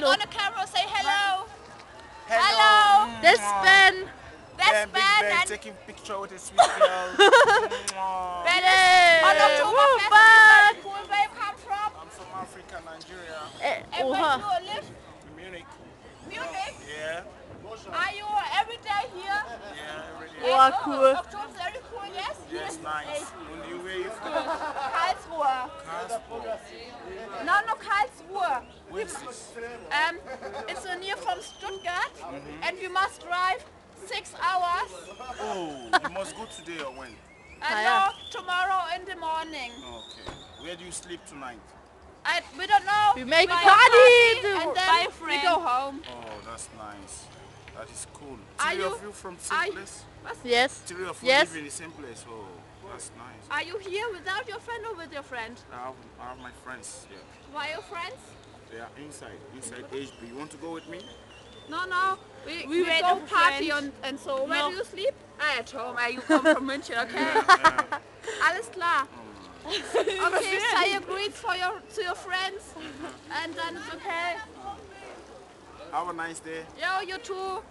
Take hallo. on the camera, say hello. Hello. Det er Ben. That's Big Ben Ben and taking picture with a sweet girl. Ben Yay. on Oktoberfest. Woo, Very cool. Where you come from? I'm from Africa, Nigeria, And where Oha. do you live? Munich. Munich. Yeah, Are you every day here? yeah, every day. Wow, cool. Oktober very cool, yes? Yes, nice. And you where you from? Karlsruhe. Karlsruhe. No, Karlsruhe. Where's this? It's near from Stuttgart, and we must drive 6 hours. Oh, you must go today or when? And Ah, yeah. no, tomorrow in the morning. Okay. Where do you sleep tonight? We don't know. We make buy a party. and then Buy a we friend. go home. Oh, that's nice. That is cool. Are Three you- of you from the are same you- place? Yes. Three of you Yes. live in the same place. Oh, that's nice. Are you here without your friend or with your friend? I have my friends here. Why your friends? They are inside HB. You want to go with me? No. We wait go for party friends. and so. Where No. do you sleep? At home. You come from München, okay? Alles klar. Okay, say your greets to your friends, and then it's okay. Have a nice day. Yo, you too.